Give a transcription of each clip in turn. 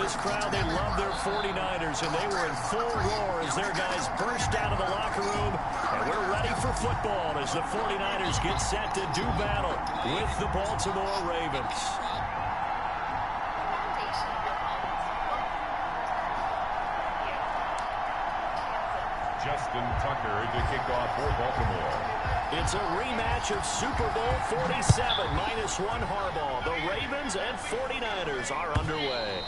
this crowd, they love their 49ers, and they were in full roar as their guys burst out of the locker room. And we're ready for football as the 49ers get set to do battle with the Baltimore Ravens. Justin Tucker to kick off for Baltimore. It's a rematch of Super Bowl 47, -1 Harbaugh. The Ravens and 49ers are underway.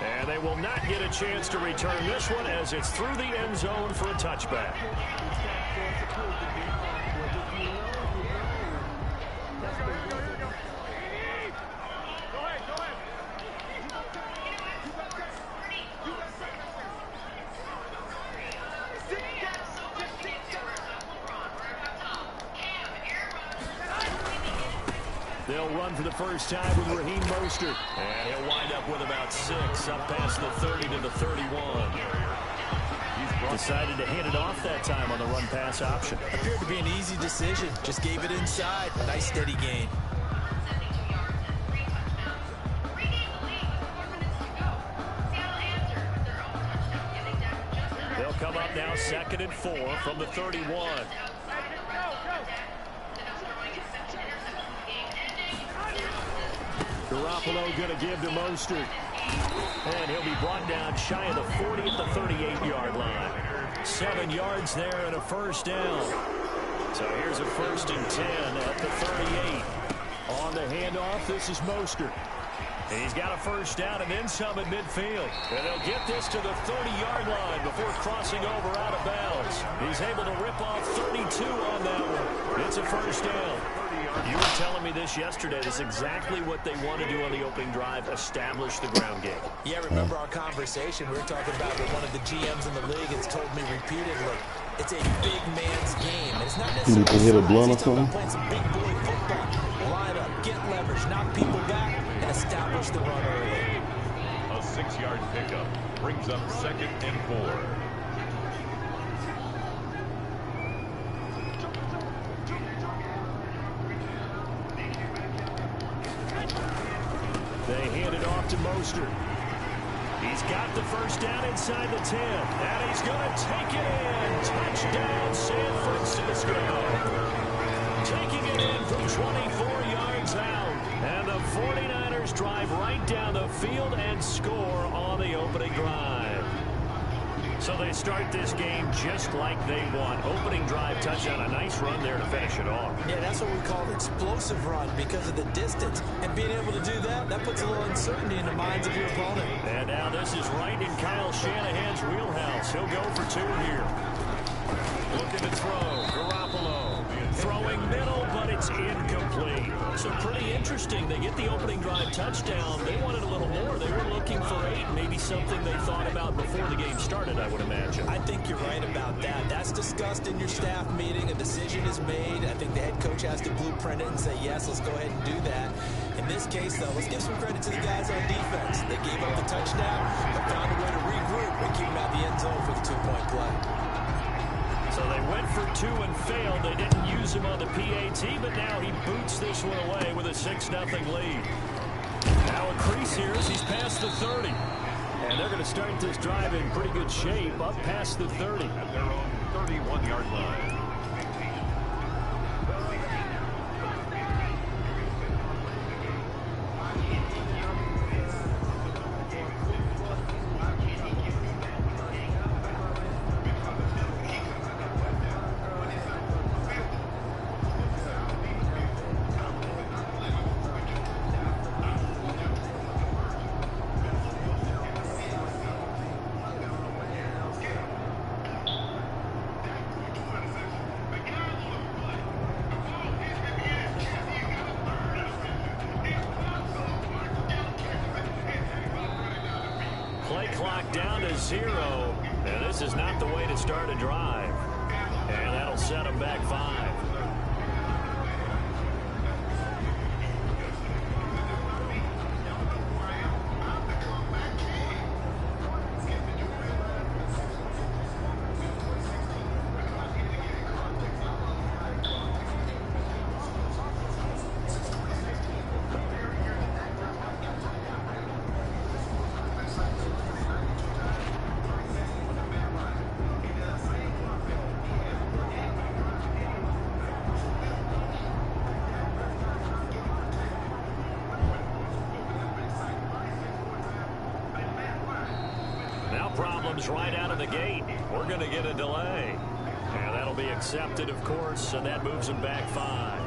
And they will not get a chance to return this one as it's through the end zone for a touchback. They'll run for the first time with Raheem Mostert. And he'll wind up with about 6, up past the 30 to the 31. He's decided to hand it off that time on the run-pass option. Appeared to be an easy decision. Just gave it inside. Nice steady gain. They'll come up now 2nd and 4 from the 31. Garoppolo going to give to Mostert. And he'll be brought down shy of the 40 at the 38-yard line. 7 yards there and a first down. So here's a 1st and 10 at the 38. On the handoff, this is Mostert. And he's got a first down and then some at midfield. And they'll get this to the 30-yard line before crossing over out of bounds. He's able to rip off 32 on that one. It's a first down. You were telling me this yesterday. That's exactly what they want to do on the opening drive, establish the ground game. Yeah, remember our conversation. We were talking about what one of the GMs in the league has told me repeatedly. It's a big man's game. It's not necessarily you hit a blunt or something? playing some big boy football. Line up, get leverage, knock people back, and establish the run early. A 6-yard pickup brings up 2nd and 4. They hand it off to Mostert. He's got the first down inside the 10. And he's going to take it in. Touchdown, San Francisco. Taking it in from 24 yards out. And the 49ers drive right down the field and score on the opening drive. So they start this game just like they want. Opening drive touchdown, a nice run there to finish it off. Yeah, that's what we call an explosive run because of the distance. And being able to do that, that puts a little uncertainty in the minds of your opponent. And now this is right in Kyle Shanahan's wheelhouse. He'll go for 2 here. Looking to throw. Garoppolo throwing middle, but it's incomplete. So pretty interesting. They get the opening drive touchdown. They wanted a little more. They were looking for 8, maybe something they thought about before the game started, I would imagine. I think you're right about that. That's discussed in your staff meeting. A decision is made. I think the head coach has to blueprint it and say, yes, let's go ahead and do that. In this case, though, let's give some credit to the guys on defense. They gave up the touchdown, but found a way to regroup and keep them out the end zone for the 2-point play. So they went for 2 and failed. They didn't use him on the PAT, but now he boots this one away with a 6-0 lead. Now a crease here as he's past the 30. And they're going to start this drive in pretty good shape up past the 30. At their own 31-yard line. Play clock down to 0. And this is not the way to start a drive. And that'll set them back 5. problems right out of the gate. We're going to get a delay. And that'll be accepted, of course, and that moves them back 5.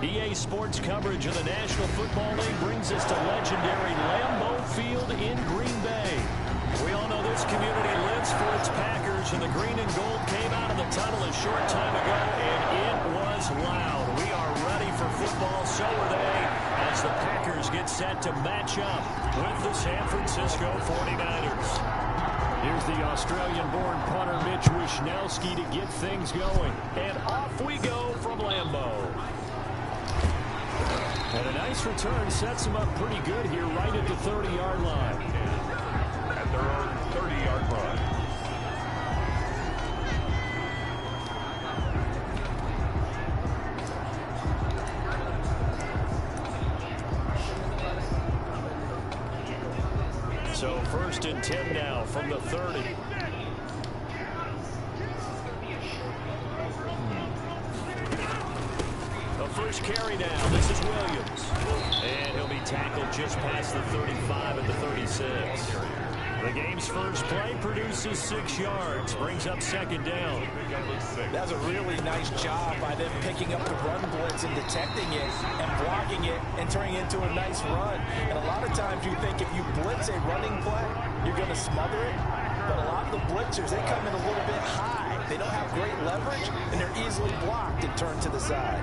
EA Sports coverage of the National Football League brings us to legendary Lambeau Field in Green Bay. We all know this community lives for its Packers, and the green and gold came out of the tunnel a short time ago, and it was loud. We are ready for football, so are they, as the Packers get set to match up with the San Francisco 49ers. Here's the Australian-born punter Mitch Wishnowsky to get things going. And off we go from Lambeau. And a nice return sets them up pretty good here right at the 30-yard line. At their own 30-yard line. So 1st and 10 now from the 30. The first carry down. This is Williams. And he'll be tackled just past the 35 at the 36. The game's first play produces 6 yards. Brings up 2nd down. That's a really nice job by them picking up the run blitz and detecting it and blocking it and turning it into a nice run. And a lot of times you think if you blitz a running play, you're going to smother it. But a lot of the blitzers, they come in a little bit high. They don't have great leverage, and they're easily blocked and turned to the side.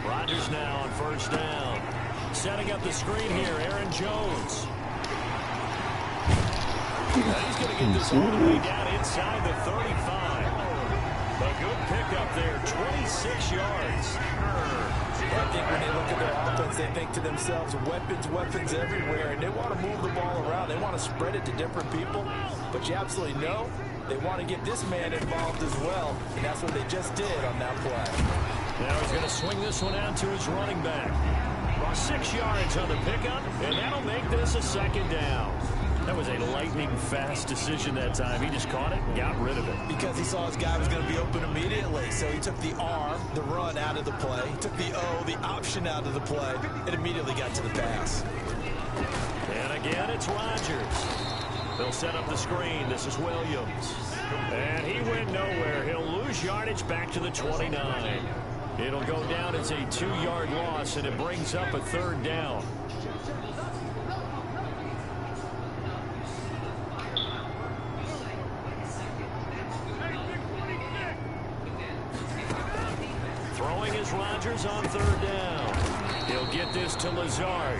Rodgers now on 1st down. Setting up the screen here, Aaron Jones. And he's going to get this all the way down inside the 35. A good pickup there, 26 yards. I think when they look at their offense, they think to themselves, weapons everywhere, and they want to move the ball around. They want to spread it to different people, but you absolutely know they want to get this man involved as well, and that's what they just did on that play. Now he's going to swing this one out to his running back. 6 yards on the pickup, and that'll make this a 2nd down. That was a lightning-fast decision that time. He just caught it and got rid of it. Because he saw his guy was going to be open immediately. So he took the R, the run, out of the play. He took the O, the option, out of the play. It immediately got to the pass. And again, it's Rodgers. They'll set up the screen. This is Williams. And he went nowhere. He'll lose yardage back to the 29. It'll go down as a 2-yard loss, and it brings up a 3rd down. Throwing is Rodgers on 3rd down. He'll get this to Lazard.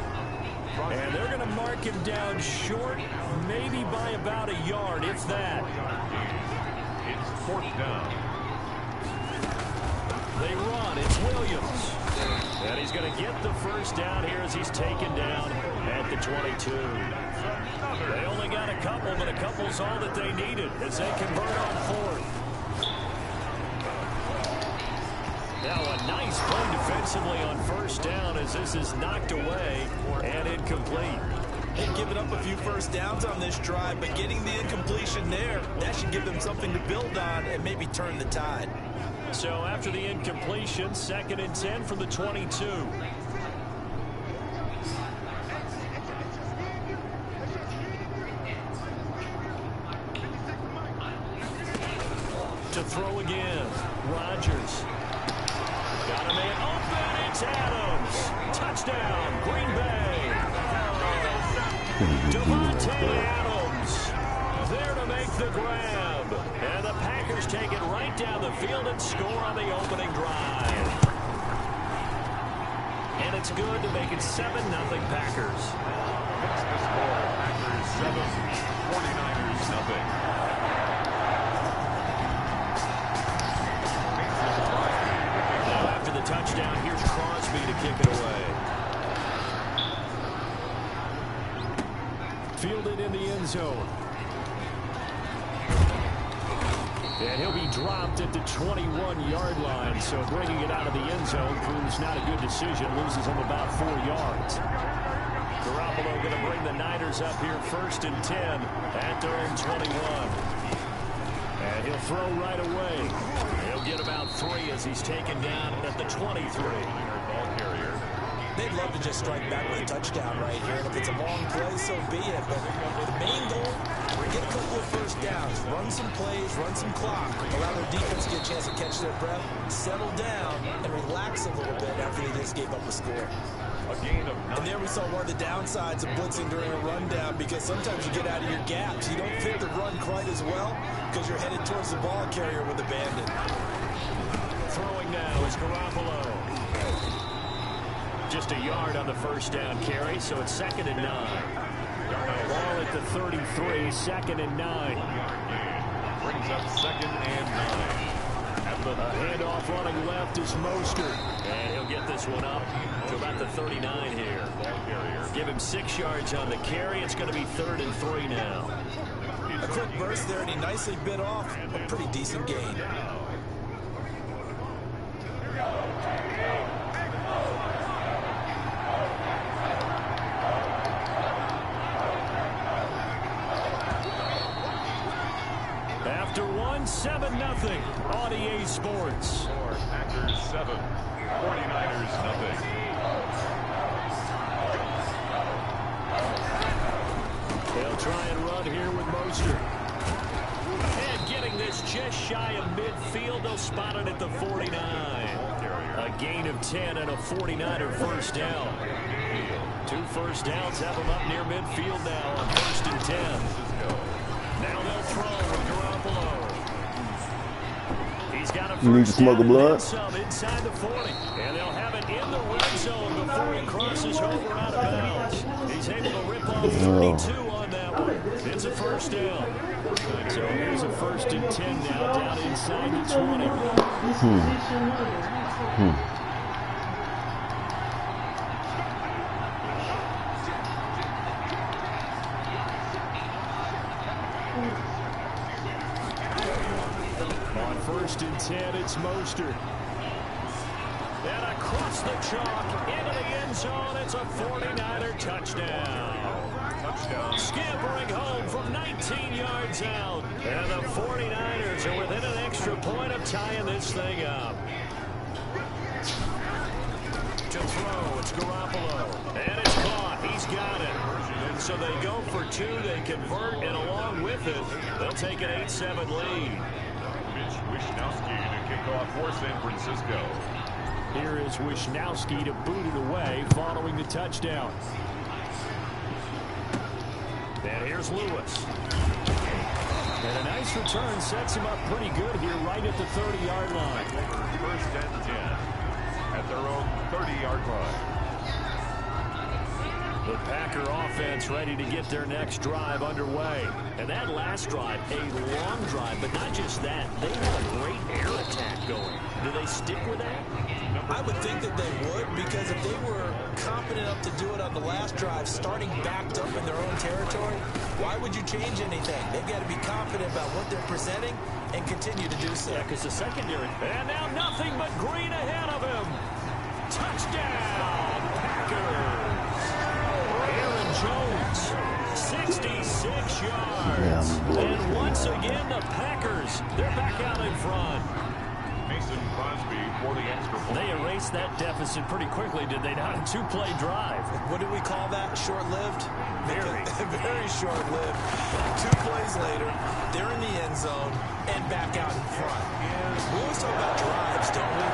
And they're going to mark him down short, maybe by about a yard, if that. It's 4th down. They run. It's Williams. And He's going to get the first down here as he's taken down at the 22. They only got a couple, but a couple's all that they needed as they convert on fourth. Now a nice play defensively on first down as this is knocked away and incomplete. They've given up a few first downs on this drive, but getting the incompletion there, that should give them something to build on and maybe turn the tide. So after the incompletion, 2nd and 10 from the 22. To throw again, Rodgers. Got a man open, it's Adams. Touchdown, Green Bay. Devontae Adams there to make the grab. And the Packers take it right down the field and score on the opening drive. And it's good to make it 7-0 Packers. That's the score. Packers 7, 49ers nothing. Now after the touchdown, here's Crosby to kick it away. Fielded in the end zone. And he'll be dropped at the 21-yard line. So bringing it out of the end zone proves not a good decision. Loses him about 4 yards. Garoppolo going to bring the Niners up here 1st and 10 at their own 21. And he'll throw right away. He'll get about 3 as he's taken down at the 23. Ball carrier. They'd love to just strike back with a touchdown right here. And if it's a long play, so be it. But the main goal, get a couple of first downs, run some plays, run some clock, allow their defense to get a chance to catch their breath, settle down, and relax a little bit after they just gave up a score. A gain of 9. And there we saw one of the downsides of blitzing during a rundown, because sometimes you get out of your gaps. You don't fit the run quite as well because you're headed towards the ball carrier with abandon. Throwing now is Garoppolo. Just a yard on the first down carry, so it's 2nd and 9. Ball at the 33, 2nd and 9. Brings up 2nd and 9. A handoff running left is Mostert. And he'll get this one up to about the 39 here. Give him 6 yards on the carry. It's going to be 3rd and 3 now. A quick burst there, and he nicely bit off a pretty decent gain. After 7-0 on EA Sports. Packers 7, 49ers nothing. They'll try and run here with Mostert. And getting this just shy of midfield. They'll spot it at the 49. A gain of 10 and a 49er first down. 2 first downs have them up near midfield now on 1st and 10. Now they'll throw with Garoppolo. He's got a first You need to smoke a blood? some inside the 40. And they'll have it in the red zone before he crosses over out of bounds. He's able to rip off 32 on that one. It's a first down. So here's a 1st and 10 now down inside the 20. On 1st and 10, it's Mostert. And across the chalk into the end zone, it's a 49er touchdown. Scampering home from 19 yards out. And the 49ers are within an extra point of tying this thing up. To throw, it's Garoppolo. And it's caught. He's got it. And so they go for 2. They convert, and along with it, they'll take an 8-7 lead. Wishnowski to kick off for San Francisco. Here is Wishnowski to boot it away following the touchdown. And here's Lewis. And a nice return sets him up pretty good here right at the 30-yard line. 1st and 10 at their own 30-yard line. The Packer offense ready to get their next drive underway. And that last drive, a long drive, but not just that. They had a great air attack going. Do they stick with that? I would think that they would, because if they were confident enough to do it on the last drive, starting backed up in their own territory, why would you change anything? They've got to be confident about what they're presenting and continue to do so. Yeah, because the secondary. And now nothing but green ahead of him. Touchdown, Packers. Aaron Jones, 66 yards. And once again, the Packers, they're back out in front. Mason Crosby for the extra point. They erased that deficit pretty quickly, did they not? A two-play drive. What do we call that? Short-lived? Very. Very short-lived. 2 plays later, they're in the end zone and back out in front. We always talk about drives, don't we?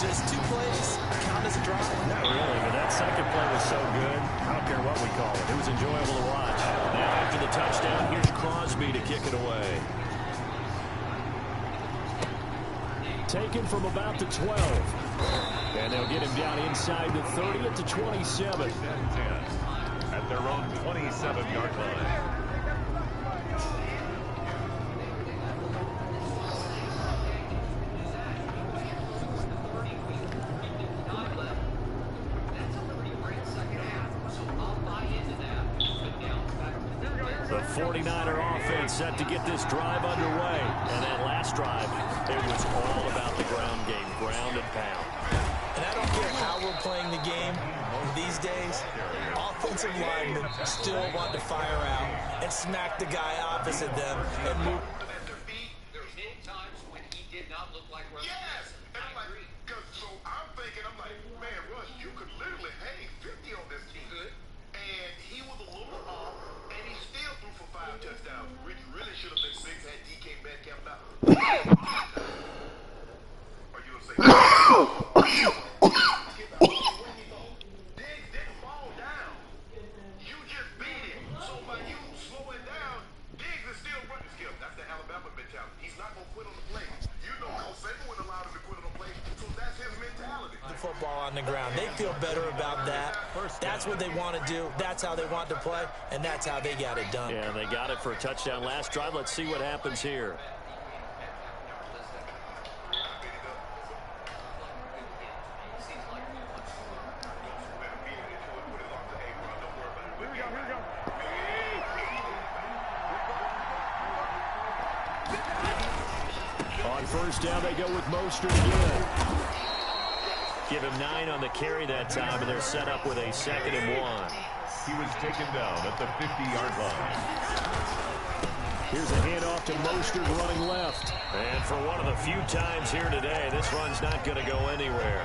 Does 2 plays count as a drive? Not really, but that second play was so good. I don't care what we call it. It was enjoyable to watch. Now after the touchdown, here's Crosby to kick it away. Taken from about the 12. And they'll get him down inside the 30 at the 27. 10 at their own 27-yard line. The 49er offense set to get this drive underway. And that last drive, it was all about the ground game, ground and pound. And I don't care how we're playing the game these days, offensive linemen still want to fire out and smack the guy opposite them and move. There were many times when he did not look like Russell. Yes! And I'm like, so I'm thinking, man, Russ, you could literally hang 50 on this team. Good. And he was a little off, and he still threw for 5 touchdowns. Which really should have been 6 had DK Metcalf not. Are you going to say Diggs didn't fall down. You just beat him. So by you slowing down, Diggs is still running. That's the Alabama mentality. He's not going to quit on the play. You know, Coach Saban wouldn't allow him to quit on the play, so that's his mentality. The football on the ground. They feel better about that. That's what they want to do. That's how they want to play, and that's how they got it done. Yeah, they got it for a touchdown last drive. Let's see what happens here. On first down, they go with Mostert again. Give him 9 on the carry that time, and they're set up with a 2nd and 1. He was taken down at the 50-yard line. Here's a handoff to Mostert running left. And for one of the few times here today, this run's not going to go anywhere.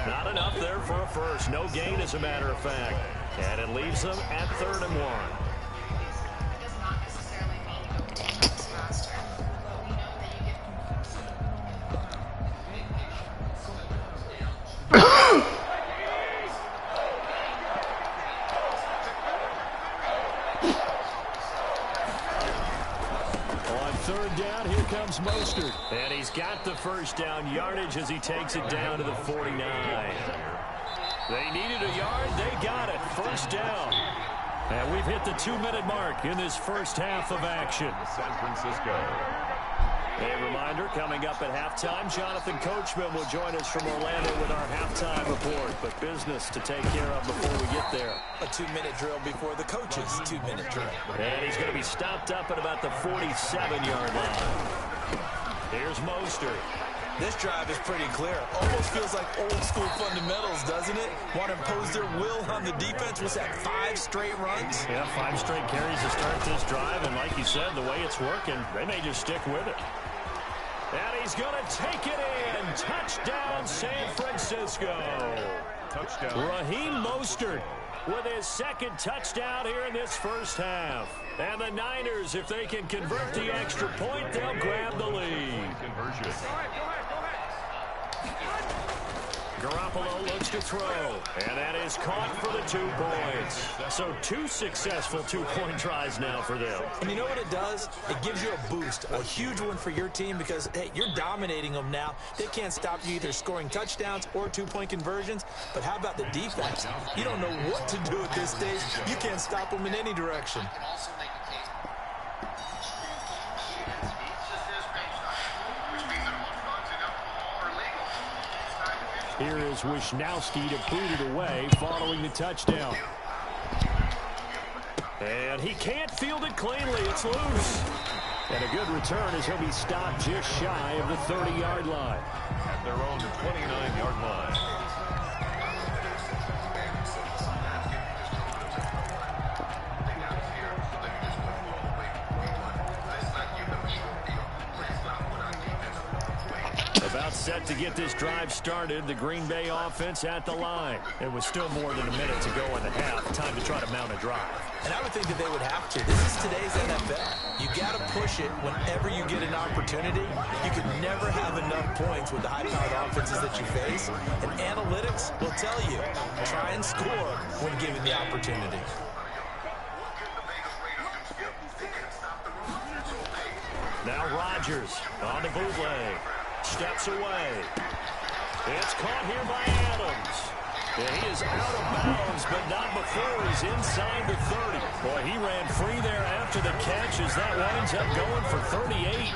Not enough there for a first. No gain, as a matter of fact. And it leaves them at 3rd and 1. Does not necessarily mean you don't take things faster, but we know that you get On 3rd down, here comes Mostert. And he's got the first down yardage as he takes it down to the 49. They needed a yard. They got it. First down. And we've hit the 2-minute mark in this first half of action. San Francisco. A reminder, coming up at halftime, Jonathan Coachman will join us from Orlando with our halftime report. But business to take care of before we get there. A 2-minute drill before the coach's 2-minute drill. And he's going to be stopped up at about the 47-yard line. Here's Mostert. This drive is pretty clear. Almost feels like old school fundamentals, doesn't it? Want to impose their will on the defense. Was that 5 straight runs? Yeah, 5 straight carries to start this drive. And like you said, the way it's working, they may just stick with it. And he's going to take it in. Touchdown, San Francisco. Touchdown. Raheem Mostert with his 2nd touchdown here in this first half. And the Niners, if they can convert the extra point, they'll grab the lead. Conversion. Garoppolo looks to throw, and that is caught for the 2 points. So 2 successful 2-point tries now for them. And you know what it does? It gives you a boost, a huge one for your team because, hey, you're dominating them now. They can't stop you either scoring touchdowns or 2-point conversions. But how about the defense? You don't know what to do at this stage. You can't stop them in any direction. Also make a case. Which means that all drugs and alcohol are legal. It's time to Here is Wisnowski to boot it away following the touchdown. And he can't field it cleanly. It's loose. And a good return as he'll be stopped just shy of the 30-yard line. At their own 29-yard line. About set to get this drive started. The Green Bay offense at the line. It was still more than a minute to go in the half. Time to try to mount a drive. And I would think that they would have to. This is today's NFL. You got to push it whenever you get an opportunity. You can never have enough points with the high-powered offenses that you face. And analytics will tell you, try and score when given the opportunity. Now Rodgers on the bootleg. Steps away. It's caught here by Adams. And he is out of bounds, but not before he's inside the 30. Boy, he ran free there after the catch as that winds up going for 38.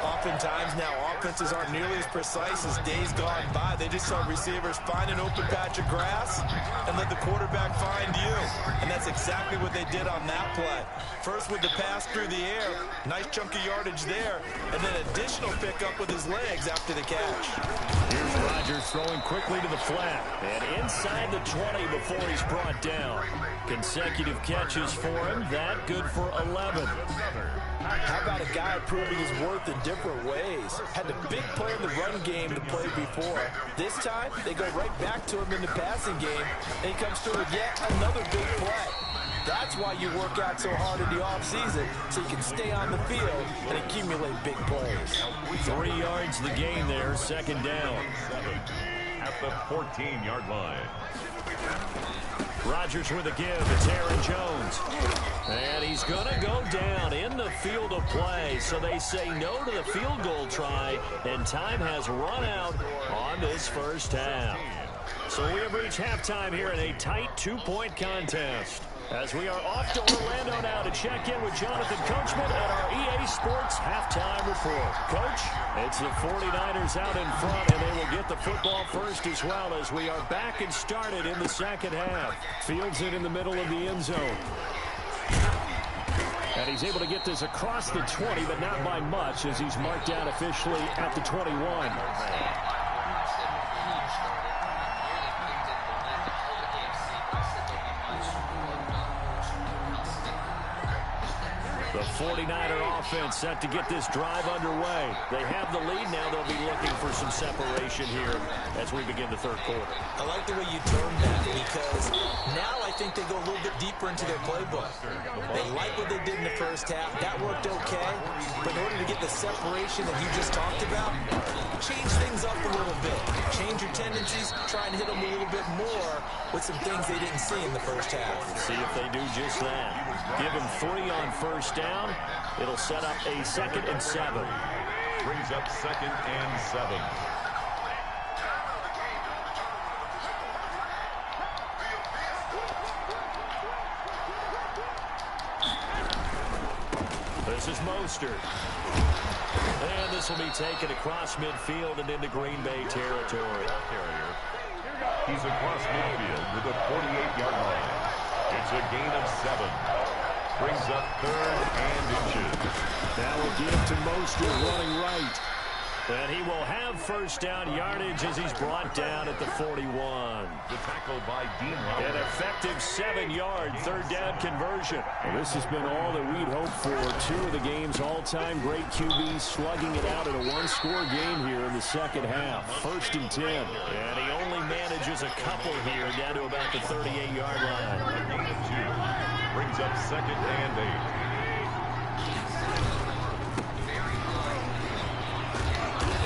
Oftentimes now offenses aren't nearly as precise as days gone by. They just saw receivers find an open patch of grass and let the quarterback find you. And that's exactly what they did on that play. First with the pass through the air, nice chunk of yardage there, and then additional pickup with his legs after the catch. Here's Rodgers throwing quickly to the flat. And inside the 20 before he's brought down. Consecutive catches for him. That good for 11. How about a guy proving his worth in different ways? Had the big play in the run game to play before. This time, they go right back to him in the passing game, and he comes through with yet another big play. That's why you work out so hard in the offseason, so you can stay on the field and accumulate big plays. 3 yards the gain there, second down. At the 14-yard line. Rodgers with a give. It's Aaron Jones. And he's going to go down in the field of play. So they say no to the field goal try. And time has run out on this first half. So we have reached halftime here in a tight 2-point contest. As we are off to Orlando now to check in with Jonathan Coachman at our EA Sports Halftime Report. Coach, it's the 49ers out in front, and they will get the football first as well as we are back and started in the second half. Fields it in the middle of the end zone. And he's able to get this across the 20, but not by much as he's marked down officially at the 21. The 49er offense set to get this drive underway. They have the lead now. They'll be looking for some separation here as we begin the third quarter. I like the way you turned that because now I think they go a little bit deeper into their playbook. They like what they did in the first half. That worked okay. But in order to get the separation that you just talked about, change things up a little bit. Change your tendencies. Try and hit them a little bit more with some things they didn't see in the first half. See if they do just that. Give them 3 on first down. It'll set up a 2nd and 7. Brings up 2nd and 7. This is Mostert. And this will be taken across midfield and into Green Bay territory. He's across midfield with a 48-yard line. It's a gain of 7. Brings up 3rd and inches. Now we'll give to Mostert running right. And he will have first down yardage as he's brought down at the 41. The tackle by Dean Lowry. An effective 7-yard third down conversion. Well, this has been all that we'd hoped for. 2 of the game's all-time great QBs slugging it out in a 1-score game here in the second half. 1st and 10. And he only manages a couple here down to about the 38-yard line. A gain of 2. Brings up 2nd and 8.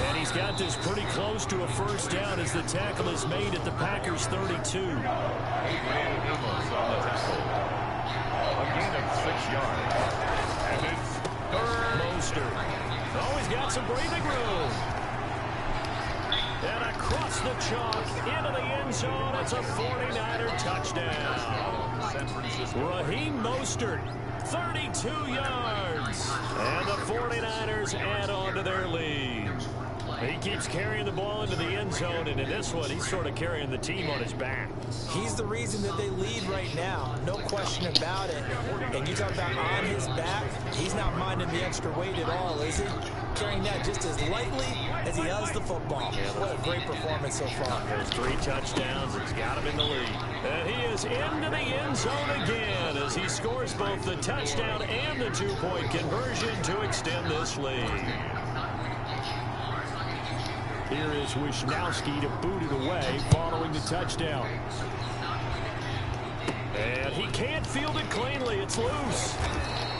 And he's got this pretty close to a first down as the tackle is made at the Packers' 32. Abraham Amos on the tackle. A gain of 6 yards. And it's 3rd. Mostert. Oh, he's got some breathing room. And across the chalk into the end zone. It's a 49er touchdown. San Francisco. Raheem Mostert, 32 yards. And the 49ers add on to their lead. He keeps carrying the ball into the end zone, and in this one, he's sort of carrying the team on his back. He's the reason that they lead right now. No question about it. And you talk about on his back, he's not minding the extra weight at all, is he? Carrying that just as lightly as he does the football. What a great performance so far. There's 3 touchdowns. It's got him in the lead. And he is into the end zone again as he scores both the touchdown and the 2-point conversion to extend this lead. Here is Wisnowski to boot it away following the touchdown. And he can't field it cleanly. It's loose.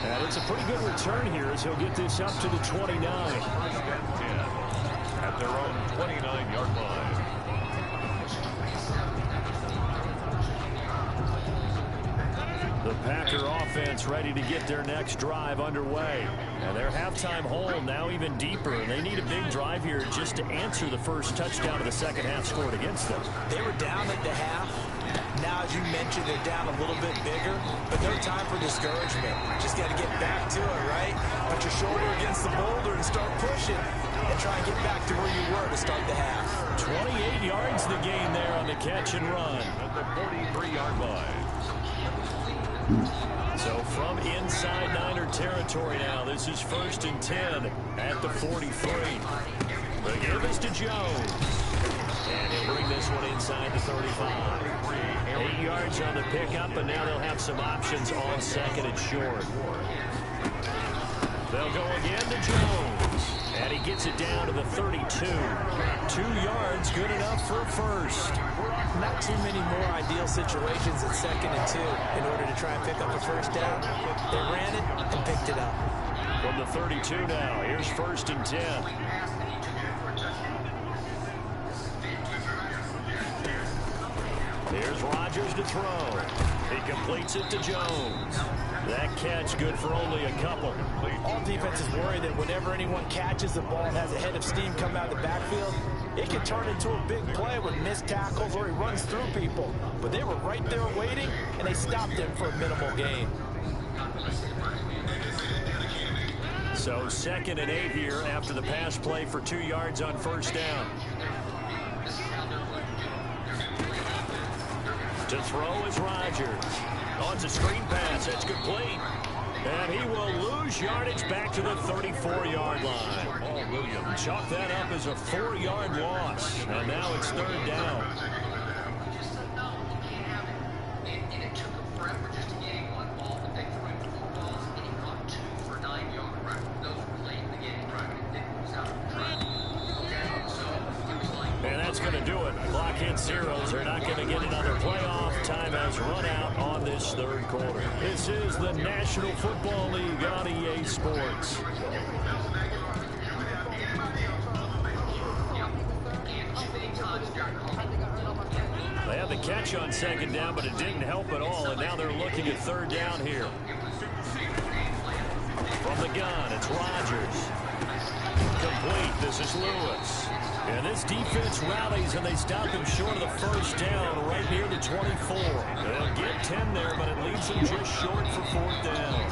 And it's a pretty good return here as he'll get this up to the 29. At their own 29-yard line. The Packer offense ready to get their next drive underway. And their halftime hole now even deeper. And they need a big drive here just to answer the first touchdown of the second half scored against them. They were down at the half. Now, as you mentioned, they're down a little bit bigger, but no time for discouragement. Just got to get back to it, right? Put your shoulder against the boulder and start pushing and try and get back to where you were to start the half. 28 yards the gain there on the catch and run. At the 43-yard line. So from inside Niner territory now, this is 1st and 10 at the 43. The give is to Jones. And he'll bring this one inside the 35. 8 yards on the pickup, and now they'll have some options on 2nd and short. They'll go again to Jones. And he gets it down to the 32. 2 yards, good enough for a first. Not too many more ideal situations at 2nd and 2 in order to try and pick up a first down. They ran it and picked it up. From the 32 now, here's 1st and 10. Here's Rodgers to throw. He completes it to Jones. That catch good for only a couple. All defenses worry that whenever anyone catches the ball and has a head of steam come out of the backfield, it can turn into a big play with missed tackles or he runs through people. But they were right there waiting, and they stopped him for a minimal gain. So 2nd and 8 here after the pass play for 2 yards on first down. To throw is Rodgers. Oh, it's a screen pass. That's complete. And he will lose yardage back to the 34-yard line. Oh, Williams chalk that up as a 4-yard loss. And now it's 3rd down. And it took him forever just to gain 1 ball, but they threw him 4 balls and he caught 2 for 9 yards. Right. Those were late in the game. Right. It was out of control. Okay, so it was like... And that's going to do it. Clock hits zeros. They're not going to get another playoff. Time has run out on this 3rd quarter. This is the National Football League on EA Sports. They had the catch on 2nd down, but it didn't help at all, and now they're looking at 3rd down here. From the gun, it's Rodgers. Complete. This is Lewis. And this defense rallies, and they stop him short of the first down right near the 24. They'll get 10 there, but it leaves them just short for 4th down.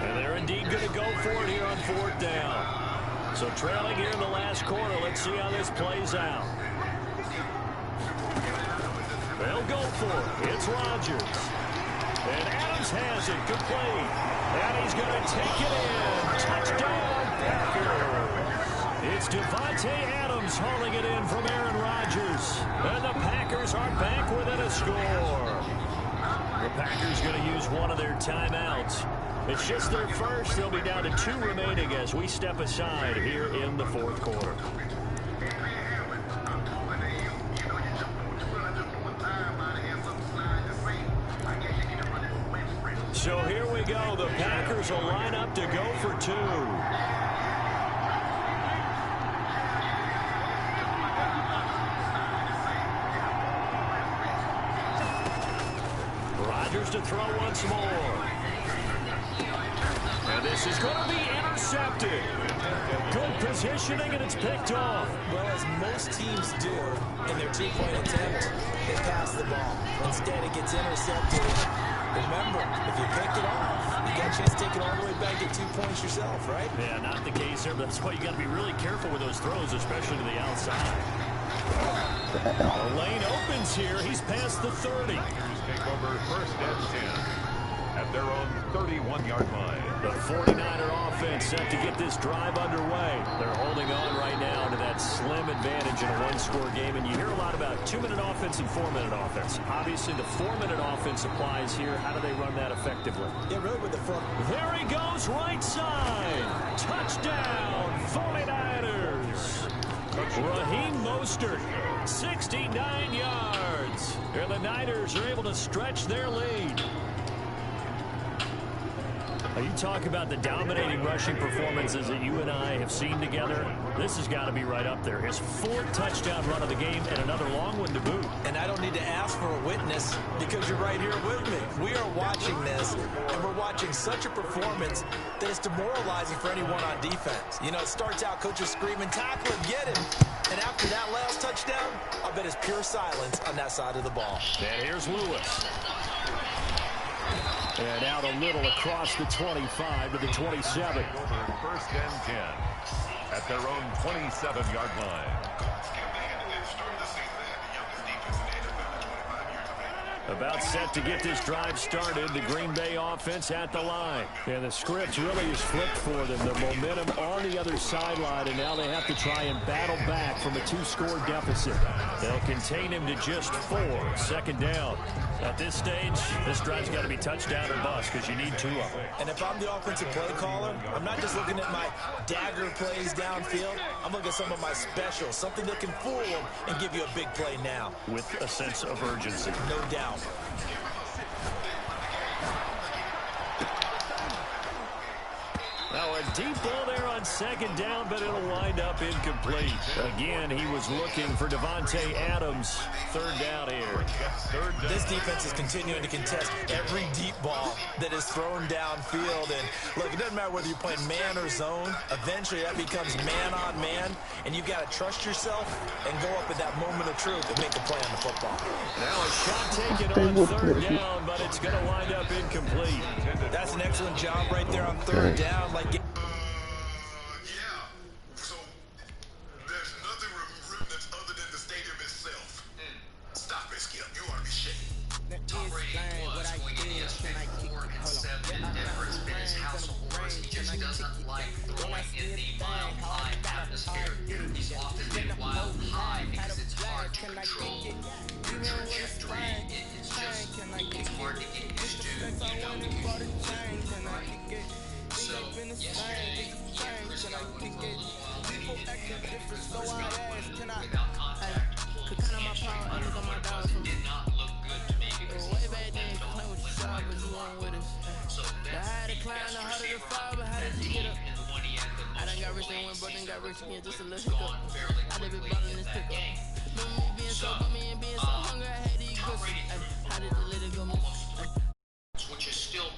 And they're indeed going to go for it here on 4th down. So trailing here in the last quarter. Let's see how this plays out. They'll go for it. It's Rodgers. And Adams has it complete. And he's going to take it in. Touchdown, Packers. It's Devontae Adams hauling it in from Aaron Rodgers. And the Packers are back within a score. The Packers going to use one of their timeouts. It's just their first. They'll be down to 2 remaining as we step aside here in the 4th quarter. So here we go. The Packers will line up to go for 2. Rodgers to throw once more. And this Lewis is going to be intercepted. Good positioning, and it's picked off. Well, as most teams do in their two-point attempt, they pass the ball. Instead, it gets intercepted. Remember, if you pick it off, you got a chance to take it all the way back, get 2 points yourself, right? Yeah, not the case here, but that's why you got to be really careful with those throws, especially to the outside. The lane opens here. He's past the 30. Take over first and 10 at their own 31-yard line. The 49er offense set to get this drive underway. They're holding on right now to that slim advantage in a one-score game, and you hear a lot about 2-minute offense and 4-minute offense. Obviously, the 4-minute offense applies here. How do they run that effectively? Yeah, really with the foot. There he goes, right side. Touchdown, 49ers. Raheem Mostert, 69 yards. And the Niners are able to stretch their lead. You talk about the dominating rushing performances that you and I have seen together. This has got to be right up there. His 4th touchdown run of the game and another long one to boot. And I don't need to ask for a witness because you're right here with me. We are watching this, and we're watching such a performance that is demoralizing for anyone on defense. You know, it starts out coaches screaming, tackle him, get him. And after that last touchdown, I bet it's pure silence on that side of the ball. And here's Lewis. And out a little across the 25 to the 27. First and 10 at their own 27-yard line. About set to get this drive started. The Green Bay offense at the line. And the script really is flipped for them. The momentum on the other sideline, and now they have to try and battle back from a 2-score deficit. They'll contain him to just 4. Second down. At this stage, this drive's got to be touchdown or bust because you need 2 of them. And if I'm the offensive play caller, I'm not just looking at my dagger plays downfield. I'm looking at some of my specials, something that can fool them and give you a big play now. With a sense of urgency. No doubt. Now a deep ball there on second down, but it'll wind up incomplete. Again, he was looking for Devontae Adams. Third down here. This defense is continuing to contest every deep ball that is thrown downfield. And look, it doesn't matter whether you're playing man or zone. Eventually that becomes man on man, and you've got to trust yourself and go up at that moment of truth and make a play on the football. Now a shot taken on third down, but it's going to wind up incomplete. That's an excellent job right there on third down. Yeah. So there's nothing remnants other than the stadium itself. Stop it, Skip. You ought to be shaking. Tom Brady was going in ESPN 4 and 7 in Denver. It's been his house of horrors. He just doesn't like throwing in the mile high atmosphere. He's often been wild high because it's hard to control your trajectory. It's just hard to get used to, because so yesterday he and Chris Godwin were on video together Chris Godwin without contact. Did not look good to me because he's from so that's the best receiver on that team, and the one he had the most plays he's ever pulled. It's gone fairly quickly in that game. So Tom Brady threw